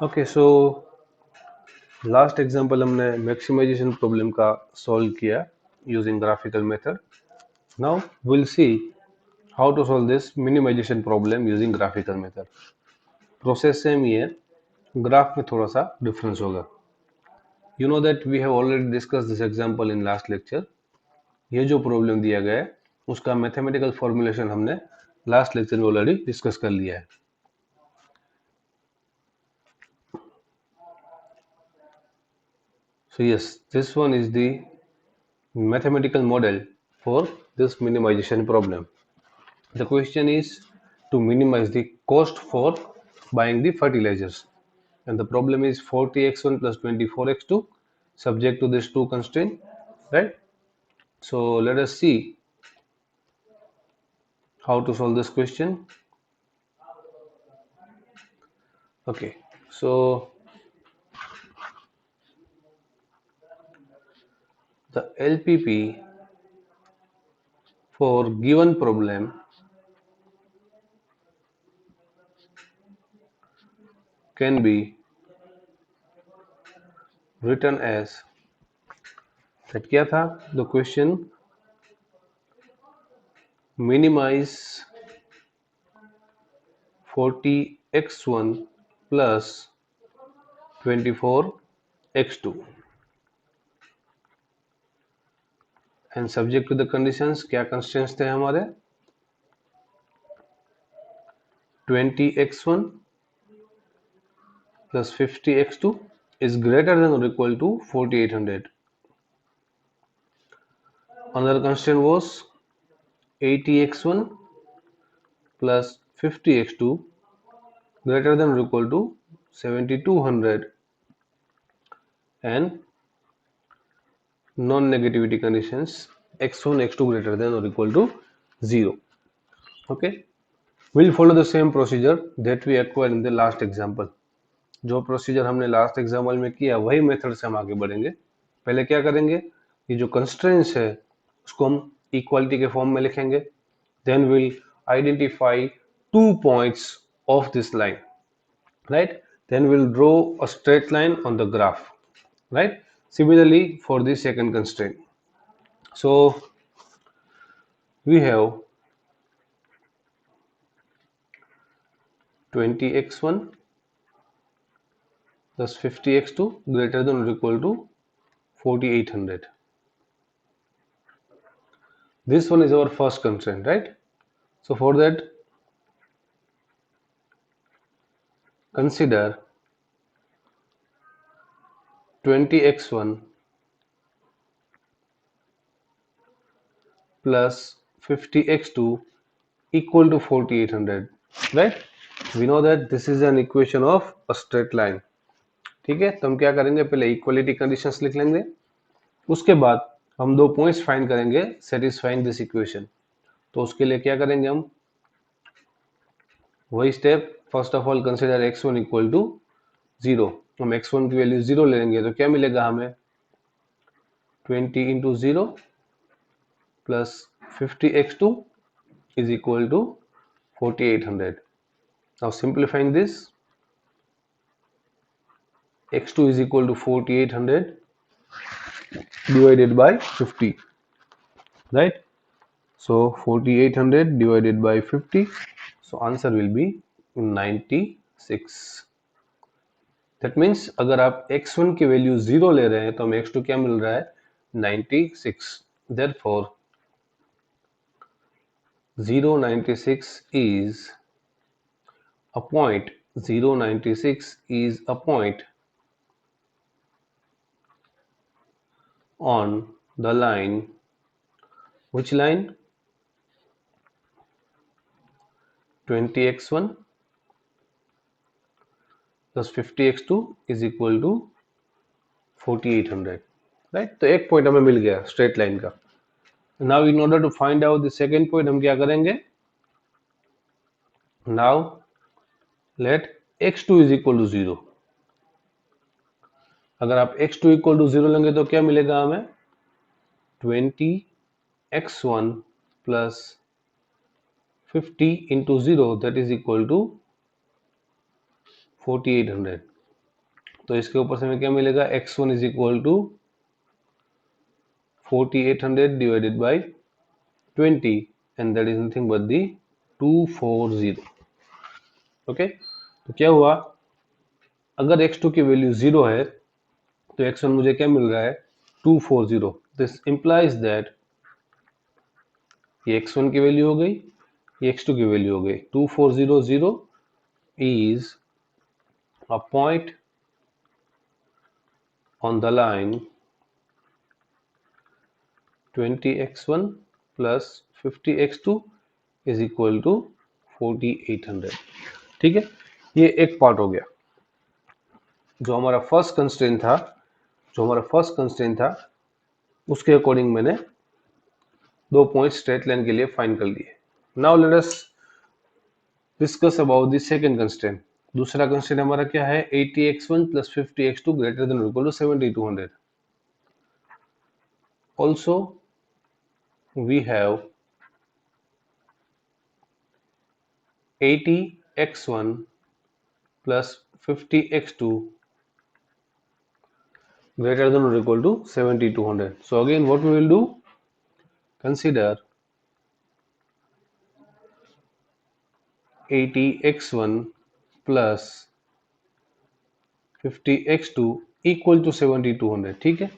Okay so last example हमने maximization problem का solve किया using graphical method. Now will see how to solve this minimization problem using graphical method. Process same ही है, graph में थोड़ा सा difference होगा. You know that we have already discuss this example in last lecture. ये जो problem दिया गया है उसका मैथमेटिकल फॉर्मुलेशन हमने लास्ट लेक्चर में ऑलरेडी डिस्कस कर लिया है. So yes, this one is the mathematical model for this minimization problem. The question is to minimize the cost for buying the fertilizers, and the problem is 40x1 plus 24x2 subject to this two constraint, right? So let us see how to solve this question. Okay, so the LPP for given problem can be written as that क्या था the question minimize 40x1 plus 24x2 and subject to the conditions. क्या constraints थे हमारे 20x1 plus 50x2 is greater than or equal to 4800. Another constraint was 80x1 plus 50x2 greater than or equal to 7200 and non-negativity conditions x1 x2 greater than or equal to 0. Okay, we'll follow the same procedure that we acquired in the last example. जो procedure हमने last example में किया वही method से हम आगे बढ़ेंगे. पहले क्या करेंगे, ये जो कंस्ट्रेंट्स है उसको हम इक्वालिटी के फॉर्म में लिखेंगे. Then will identify two points of this line, right. Then will draw a straight line on the graph, right. Similarly for the second constraint, so we have 20x1 plus 50x2 greater than or equal to 4800. This one is our first constraint, right. So for that, consider 20x1 plus 50x2 equal to 4800, right. We know that this is an equation of a straight line. ठीक है, तो हम क्या करेंगे, पहले equality conditions लिख लेंगे. उसके बाद हम दो पॉइंट्स फाइंड करेंगे सेटिस्फाइंग दिस इक्वेशन. तो उसके लिए क्या करेंगे, हम वही step. First of all consider x1 equal to 0. हम x1 की वैल्यू 0 ले लेंगे तो क्या मिलेगा हमें 20 into 0 plus 50x2 is equal to 4800. Now simplifying this, x2 is equal to 4800 divided by 50, right. So 4800 divided by 50, so answer will be 96. That means अगर आप x1 की वैल्यू 0 ले रहे हैं तो हमें x2 क्या मिल रहा है 96. Therefore 096 is a point. 096 is a point on the line. Which line? 20x1 plus 50x2 is equal to 4800, right. तो एक पॉइंट हमें मिल गया स्ट्रेट लाइन का. Now in order to find out the second point हम क्या करेंगे, now let x2 is equal to 0. अगर आप x2 equal to 0 लेंगे तो क्या मिलेगा हमें 20x1 plus 50 into 0 that is equal to 4800. तो इसके ऊपर से हमें क्या मिलेगा, x1 is equal to 4800 divided by 20 and that is nothing but the 240। Okay, तो क्या हुआ, अगर x2 की वैल्यू 0 है तो x1 मुझे क्या मिल रहा है, 240। दिस इंप्लाइज दैट ये x1 की वैल्यू हो गई, ये x2 की वैल्यू हो गई। 2400 is a point on the line 20x1 plus 50x2 is equal to 4800। ठीक है, ये एक पार्ट हो गया। जो हमारा फर्स्ट कंस्ट्रेंट था, उसके अकॉर्डिंग मैंने दो पॉइंट स्ट्रेट लाइन के लिए फाइंड कर लिए। Now let us discuss about the second constraint. दूसरा कंस्ट्रेंट हमारा क्या है, 80x1 plus 50x2 greater than or equal to 7200। also we have 80x1 plus 50x2 greater than or equal to 7200। so again what we will do, consider 80x1 plus 50x2 equal to 7200। ठीक है,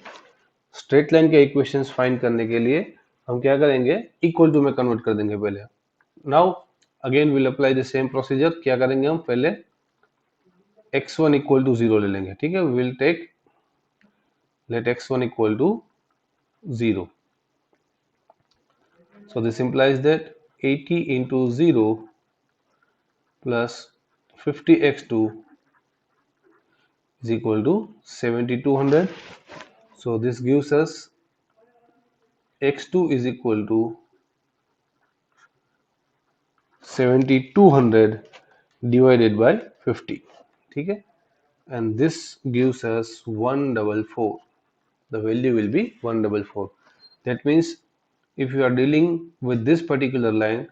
straight line के equations find करने के लिए हम क्या करेंगे, equal to में कन्वर्ट कर देंगे पहले। Now again will apply the same procedure. क्या करेंगे, हम पहले x1 इक्वल टू 0 ले लेंगे। ठीक है, will take let x1 equal to 0। so this implies that 80 into 0 plus 50x2 is equal to 7200। so this gives us x2 is equal to 7200 divided by 50। ठीक है, and this gives us 144। the value will be 144। that means if you are dealing with this particular line,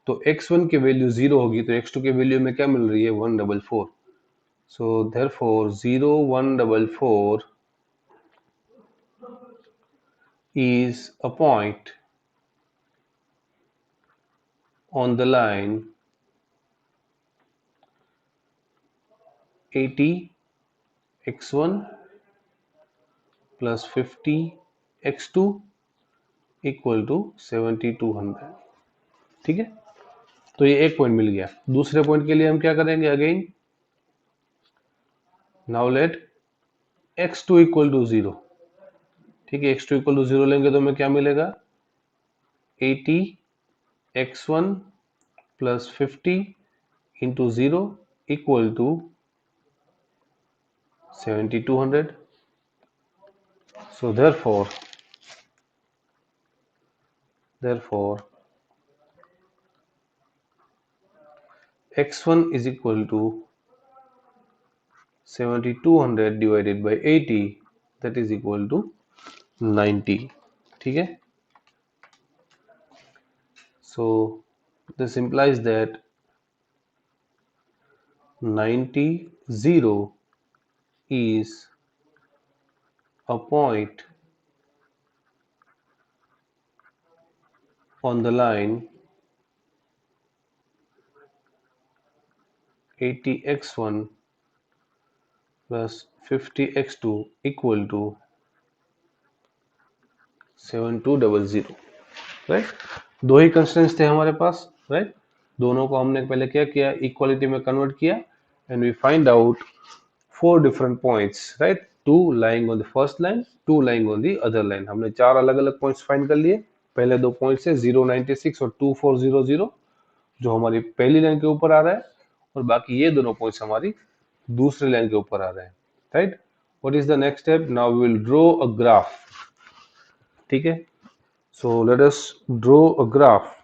तो x1 की value 0 होगी तो x2 की value में क्या मिल रही है, 144। so therefore 0144 is a point on the line 80x1 plus 50x2 equal to 7200। ठीक है, तो ये एक पॉइंट मिल गया। दूसरे पॉइंट के लिए हम क्या करेंगे, again now let x2 equal to 0। ठीक है, x2 इक्वल टू 0 लेंगे तो हमें क्या मिलेगा, 80x1 plus 50 into 0 equal to 7200। so therefore x1 is equal to 7200 divided by 80, that is equal to 90। ठीक है, so this implies that 90 is a point on the line 80x1 plus 50x2 equal to 7200। Right, दो ही constants थे हमारे पास। Right, दोनों को हमने पहले क्या किया, इक्वालिटी में कन्वर्ट किया and we find out four different points. Right, two lying on the first line, two lying on the other line. हमने चार अलग अलग पॉइंट्स फाइंड कर लिए। पहले दो पॉइंट्स है 096 और 2400 जो हमारी पहली लाइन के ऊपर आ रहा है, और बाकी ये दोनों पॉइंट्स हमारी दूसरी लाइन के ऊपर आ रहे हैं। Right, what is the next step, now we will draw a graph. ठीक है, so let us draw a graph.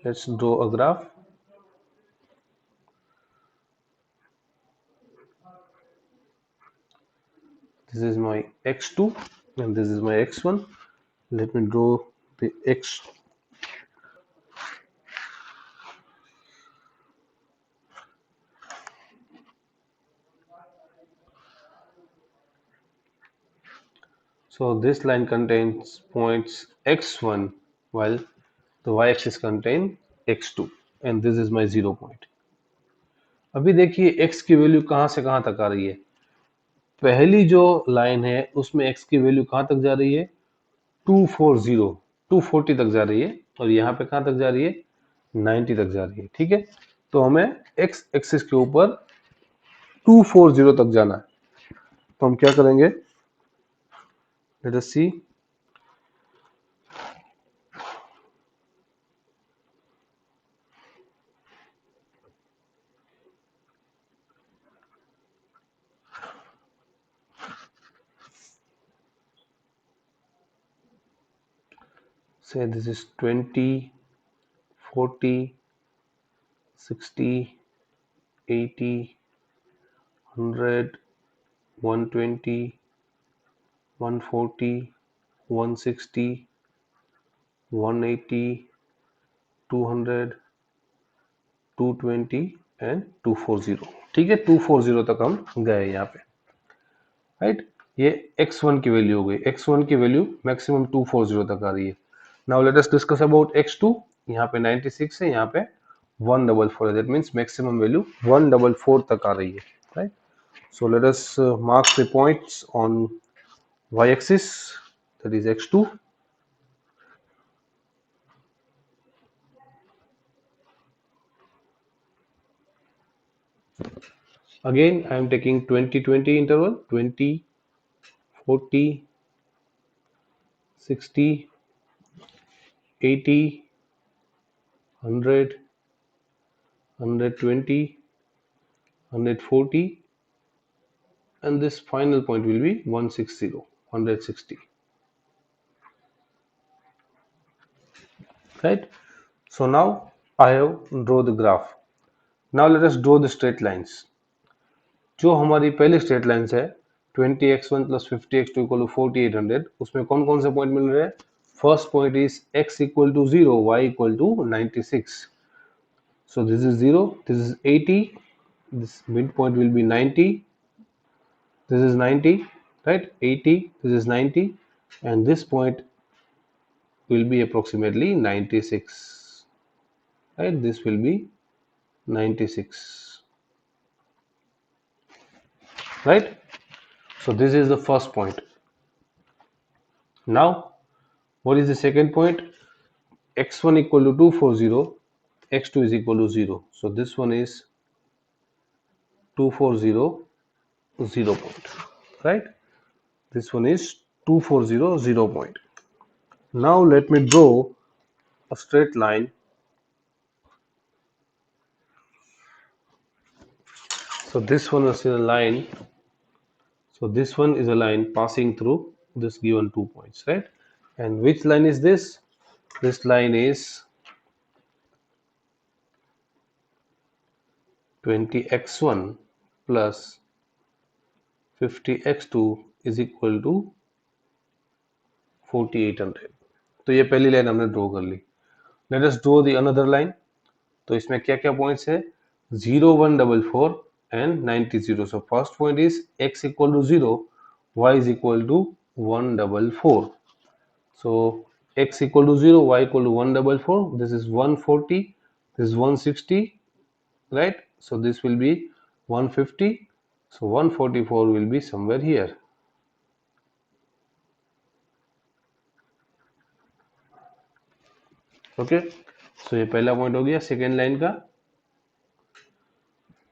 Let's draw a graph. This is my x2 and this is my x1. Let me draw the x So this line contains points x1 while the y-axis contain x2 and this is my 0 point. अभी देखिए x की value कहां से कहां तक आ रही है। पहली जो लाइन है उसमें x की वैल्यू कहां तक जा रही है 240 240 तक जा रही है और यहाँ पे कहां तक जा रही है 90 तक जा रही है। ठीक है, तो हमें x एक्सिस के ऊपर 240 तक जाना है। तो हम क्या करेंगे, let us see. Say this is 20, 40, 60, 80, 100, 120, 140, 160, 180, 200, 220 and 240। ठीक है, 240 तक हम गए यहाँ पे, राइट। ये x1 की वैल्यू हो गई, x1 की वैल्यू मैक्सिमम 240 तक आ रही है। Now let us discuss about x2। यहाँ पे 96 है, यहाँ पे 144 है, दैट मींस मैक्सिमम वैल्यू 144 तक आ रही है, right. So let us mark the points on y axis, that is x2. Again I am taking 20-20 interval, 20, 40, 60, 80, 100, 120, 140, and this final point will be 160, 160, right. So now I have draw the graph. Now let us draw the straight lines. जो हमारी पहली straight lines है 20x1 plus 50x2 equal to 4800, उसमें कौन कौन से point मिल रहे हैं। First point is x equal to 0, y equal to 96. So this is 0, this is 80, this midpoint will be 90, this is 90, right, 80, this is 90, and this point will be approximately 96, right, this will be 96, right. So this is the first point. Now what is the second point, x1 equal to 240, x2 is equal to 0, so this one is 240 0 point, right, this one is 240 0 point. Now let me draw a straight line. So this one is a line, so this one is a line passing through this given 2 points, right, and which line is this, this line is 20x1 plus 50x2 is equal to 4800. तो ये पहली line हमने draw कर ली। Let us draw the another line. तो इसमें क्या क्या पॉइंट्स है, 0 1 4 and 90 0. So first point is x equal to 0, y is equal to 144. So x equal to 0, y equal to 144, this is 140, this is 160, right. So this will be 150, so 144 will be somewhere here. Okay, so ये पहला पॉइंट हो गया second line का।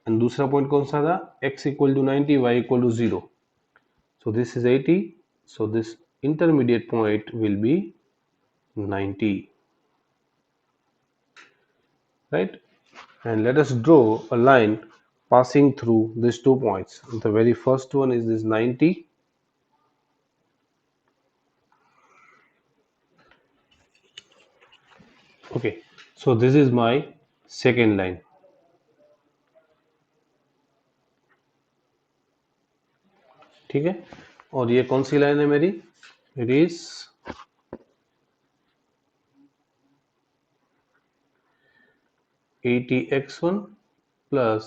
And दूसरा पॉइंट कौन सा था, x equal to 90, y equal to 0. So this is 80, so this intermediate point will be 90, right. And let us draw a line passing through these 2 points. The very first one is this 90. Okay, so this is my second line. ठीक है, और ये कौन सी line है मेरी, it is 80x1 plus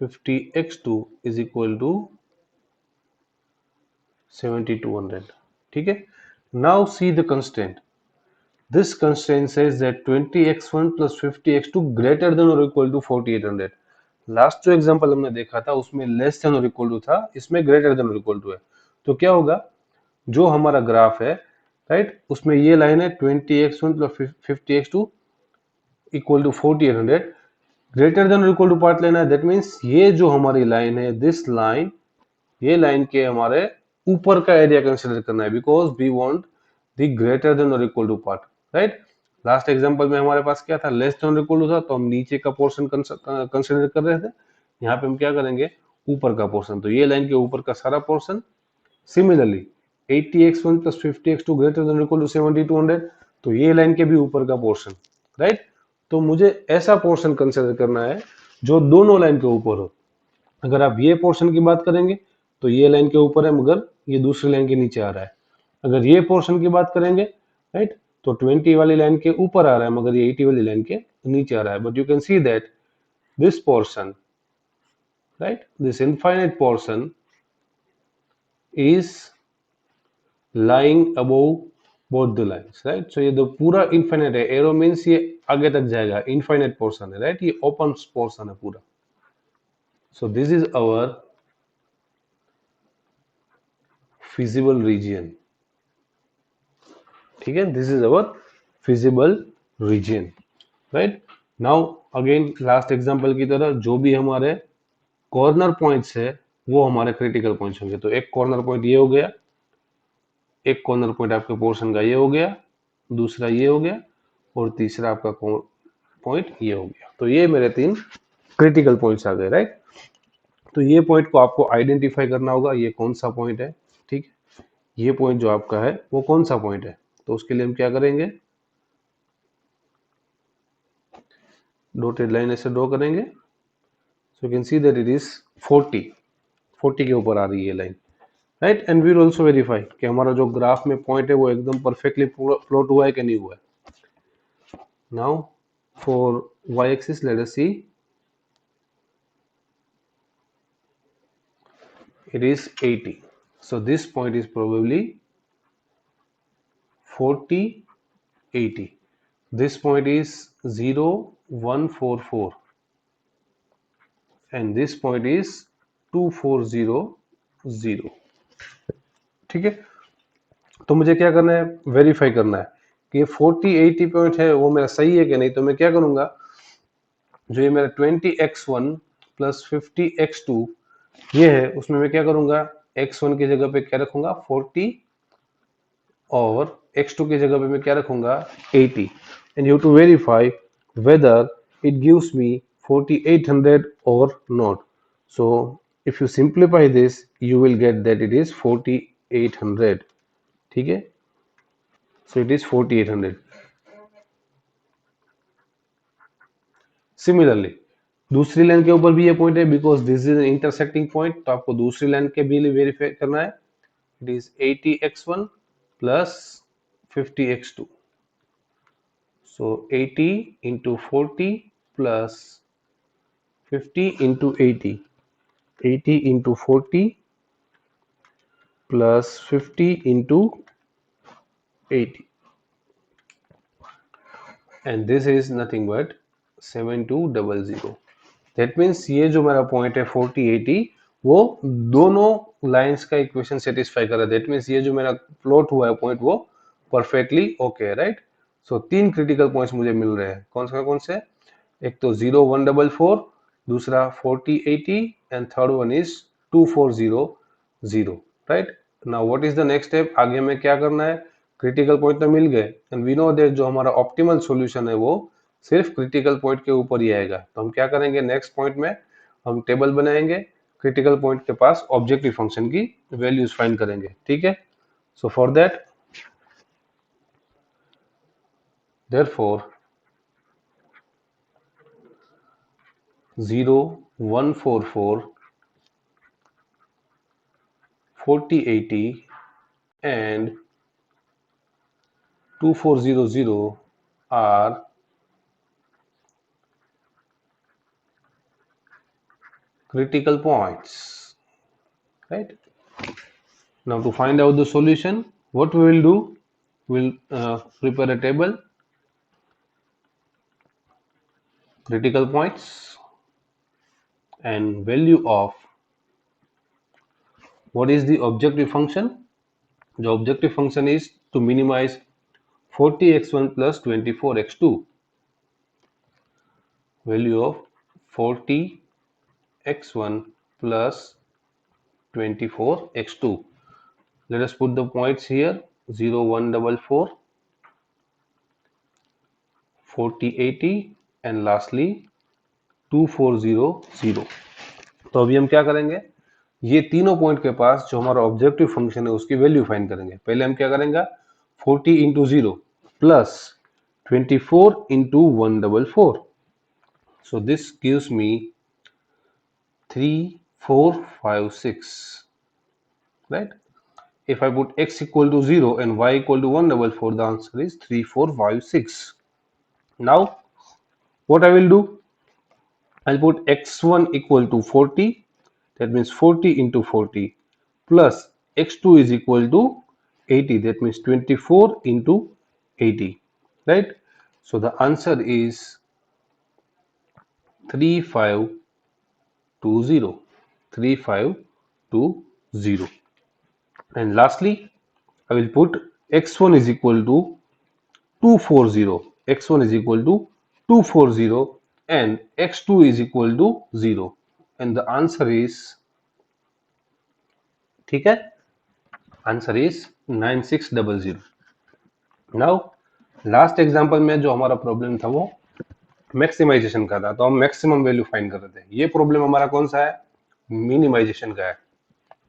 50x2 is equal to 7200. ठीक है. Now see the constraint. This constraint says that 20x1 plus 50x2 greater than or equal to 4800. Last जो एग्जांपल हमने देखा था उसमें लेस देन और इक्वल टू था, इसमें ग्रेटर देन और इक्वल टू है. तो क्या होगा, जो हमारा ग्राफ है, राइट, उसमें ये लाइन है 20x1 plus 50x2 equal to 4800. Greater than और इक्वल टू पार्ट लेना है. दैट मीन्स ये जो हमारी लाइन है, दिस लाइन, ये लाइन के हमारे ऊपर का एरिया कंसीडर करना है, because we want the greater than और equal to part, right. Last example में हमारे पास क्या था, लेस देन और इक्वल टू था, तो हम नीचे का पोर्शन कंसीडर कर रहे थे. यहाँ पे हम क्या करेंगे, ऊपर का पोर्शन. तो ये लाइन के ऊपर का सारा portion. Similarly 80x1 plus 50x2 greater than equal to 7200, तो ये लाइन के भी ऊपर का पोर्शन, राइट. तो मुझे ऐसा पोर्शन कंसीडर करना है जो दोनों लाइन के ऊपर हो. अगर आप ये पोर्शन की बात करेंगे तो ये लाइन के ऊपर है मगर ये दूसरी लाइन के नीचे आ रहा है. अगर ये पोर्शन की बात करेंगे, राइट, तो 20 वाली लाइन के ऊपर आ रहा है मगर ये 80 वाली लाइन के नीचे आ रहा है. But you can see that this portion, right, this infinite portion is lying above both the lines, right. So ये तो पूरा इनफाइनाइट है. एरो मीन्स ये आगे तक जाएगा, इनफाइनाइट पोर्शन है, राइट. ये ओपन पोर्शन है पूरा. So this is our feasible region. ठीक है, this is our feasible region, right. Now again last example की तरह, जो भी हमारे कॉर्नर पॉइंट्स है वो हमारे क्रिटिकल पॉइंट्स होंगे. तो एक कॉर्नर पॉइंट ये हो गया, एक कॉर्नर पॉइंट आपके पोर्शन का ये हो गया, दूसरा ये हो गया, और तीसरा आपका पॉइंट ये हो गया. तो ये मेरे 3 क्रिटिकल पॉइंट्स आ गए, राइट. तो ये पॉइंट को आपको आइडेंटिफाई करना होगा, ये कौन सा पॉइंट है. ठीक है, ये पॉइंट जो आपका है वो कौन सा पॉइंट है. तो उसके लिए हम क्या करेंगे, डॉटेड लाइन ऐसे ड्रॉ करेंगे. So you can see that it is 40 के ऊपर आ रही है line, right. And we will also verify कि हमारा जो ग्राफ में पॉइंट है वो एकदम परफेक्टली प्लॉट हुआ है कि नहीं हुआ है. Now for y axis let us see, it is 80. So this point is probably 40, 80. This point is 0, 1, 4, 4, and this point is 2, 4, 0, 0. ठीक है, तो मुझे क्या करना है, वेरीफाई करना है कि 40, 80 पॉइंट है वो मेरा सही है कि नहीं. तो मैं क्या करूंगा, जो ये मेरा 20x1 प्लस 50x2 ये है, उसमें मैं क्या करूंगा, x1 की जगह पे क्या रखूंगा 40, और x2 की जगह पे मैं क्या रखूंगा 80. And you to verify whether it gives me 4800 और not. So if you simplify this you will get that it is 4800. ठीक है, सो इट इज 4800. सिमिलरली दूसरी लाइन के ऊपर भी ये पॉइंट है, because this is an intersecting point, तो आपको दूसरी लाइन के भी वेरीफाई करना है. It is 80x1 plus 50x2. So 80 into 40 plus 50 into 80. 80 into 40 plus 50 into 80. And this is nothing but 7200. That means ये जो मेरा पॉइंट है 40, 80 वो दोनों लाइंस का इक्वेशन सेटिस्फाई कर रहा है. दैट मीन्स ये जो मेरा प्लॉट हुआ है पॉइंट वो परफेक्टली ओके है, राइट. सो 3 क्रिटिकल पॉइंट्स मुझे मिल रहे हैं. कौन से, एक तो 0, 1, 4, 4, दूसरा 40, 80, and third one is 2, 4, 0, 0, right. Now what is the next step, आगे में क्या करना है, क्रिटिकल पॉइंट तो मिल गए, एंड वी नो दैट जो हमारा ऑप्टिमल सॉल्यूशन है वो सिर्फ क्रिटिकल पॉइंट के ऊपर ही आएगा. तो हम क्या करेंगे, नेक्स्ट पॉइंट में हम टेबल बनाएंगे, क्रिटिकल पॉइंट के पास ऑब्जेक्टिव फंक्शन की वैल्यूज फाइंड करेंगे. ठीक है, so for that therefore 0, 1, 4, 4, 40, 80 and 2400 are critical points, right. Now to find out the solution, what we will do, we'll prepare a table, critical points and value of what is the objective function. The objective function is to minimize 40x1 plus 24x2. Value of 40x1 plus 24x2. Let us put the points here, 0, 1, 4, 4, 40, 80 and lastly 2, 4, 0, 0. तो अभी हम क्या करेंगे, ये तीनों point के पास जो हमारा ऑब्जेक्टिव फंक्शन है उसकी वैल्यू फाइंड करेंगे. पहले हम क्या करेंगे, 40 into 0 plus 24 into 144. So this gives me 3, 4, 5, 6. Right? If I put x equal to 0 and y equal to 144, the answer is 3, 4, 5, 6. Now, what I will do? I'll put x1 equal to 40. That means 40 into 40 plus x2 is equal to 80. That means 24 into 80. Right? So the answer is 3520. 3520. And lastly, I will put x1 is equal to 240. x1 is equal to 240 and x2 is equal to 0. And the answer is, ठीक है, answer is 9600. Now last example में जो हमारा problem था वो maximisation का था, तो हम मैक्सिमम वैल्यू फाइंड कर रहे थे. ये प्रॉब्लम हमारा कौन सा है, मिनिमाइजेशन का है.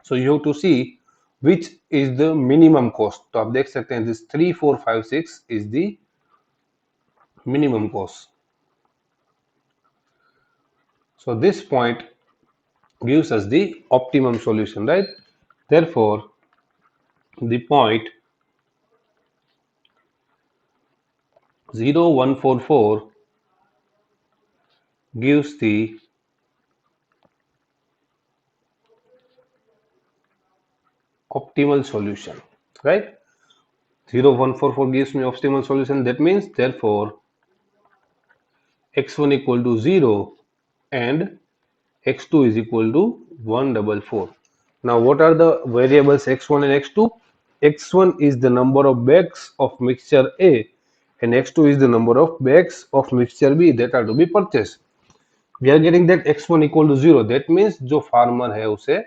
So you have to see which is the minimum cost. तो आप देख सकते हैं this 3, 4, 5, 6 is the minimum cost. So this point gives us the optimum solution, right? Therefore, the point 0144 gives the optimal solution, right? 0144 gives me optimal solution. That means, therefore, x1 equal to 0 and x2 is equal to 144. Now, what are the variables x1 and x2? x1 is the number of bags of mixture A and x2 is the number of bags of mixture B that are to be purchased. We are getting that x1 equal to 0. That means जो farmer है उसे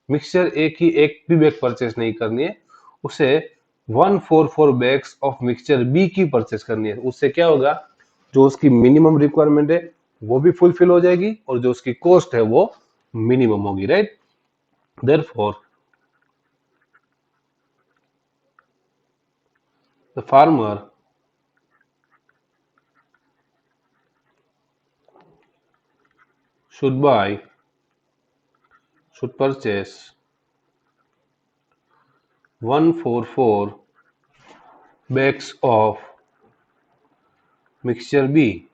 mixture ए की एक भी bag purchase नहीं करनी है, उसे 144 बैग्स ऑफ मिक्सचर बी की परचेस करनी है. उससे क्या होगा, जो उसकी मिनिमम रिक्वायरमेंट है वो भी फुलफिल हो जाएगी और जो उसकी कॉस्ट है वो मिनिमम होगी, right. Therefore the farmer should purchase 144 bags of mixture B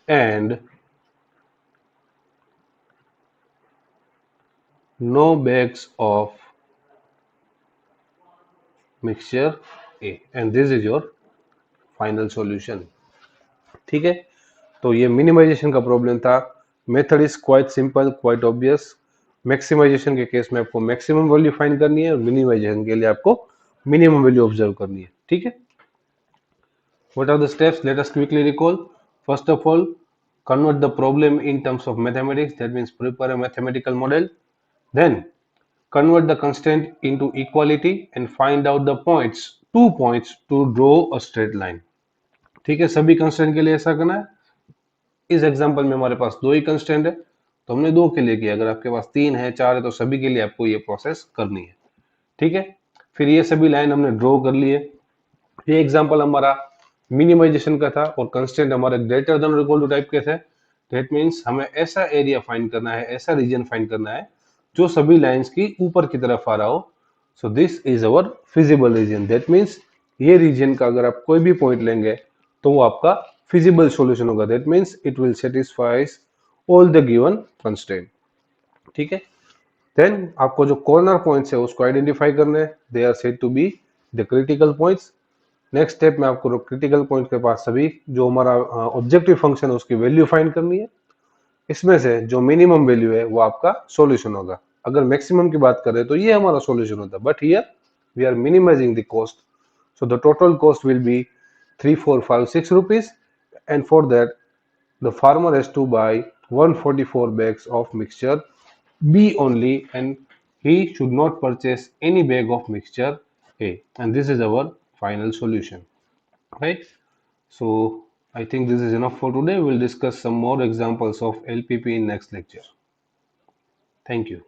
and no bags of mixture A, and this is your final solution. ठीक है, तो ये मिनिमाइजेशन का प्रॉब्लम था. Method is quite simple, quite obvious. Maximization के case में आपको maximum value find करनी है और मिनिमाइजेशन के लिए आपको मिनिमम वैल्यू ऑब्जर्व करनी है. ठीक है. What are the steps? Let us quickly recall. First of all, convert the problem in terms of mathematics. That means prepare a mathematical model. Then convert the constraint into equality and find out the points, 2 points to draw a straight line. ठीक है, सभी constant के लिए ऐसा करना है. इस example में हमारे पास 2 ही कंस्टेंट है तो हमने 2 के लिए किया. अगर आपके पास 3 है, 4 है तो सभी के लिए आपको ये प्रोसेस करनी है. ठीक है. फिर ये सभी लाइन हमने ड्रॉ कर लिए. ये एग्जांपल हमारा मिनिमाइजेशन का था और कंस्टेंट हमारे ग्रेटर देन और इक्वल टू टाइप के थे. दैट मींस हमें ऐसा एरिया फाइंड करना है, ऐसा रीजन फाइंड करना है जो सभी लाइंस की ऊपर की तरफ आ रहा हो. सो this is our feasible reason. That means ये रीजन का अगर आप कोई भी पॉइंट लेंगे तो वो आपका फिजिबल सॉल्यूशन होगा. That means it will satisfies all the given constraint. ठीक है. देन आपको जो कॉर्नर पॉइंट्स है उसको आइडेंटिफाई करने हैं, they are said to be the critical points. Next step में आपको क्रिटिकल पॉइंट के पास सभी जो हमारा ऑब्जेक्टिव फंक्शन है उसकी वैल्यू फाइंड करनी है। इसमें से जो मिनिमम वैल्यू है वो आपका सॉल्यूशन होगा। अगर मैक्सिमम की बात करें तो ये हमारा सॉल्यूशन होता है, but here we are minimizing the cost, so the total cost will be 3456 rupees, and for that the farmer has to buy 144 bags of mixture B only, and he should not purchase any bag of mixture A, and this is our final solution, right? So I think this is enough for today. We'll discuss some more examples of LPP in next lecture. Thank you.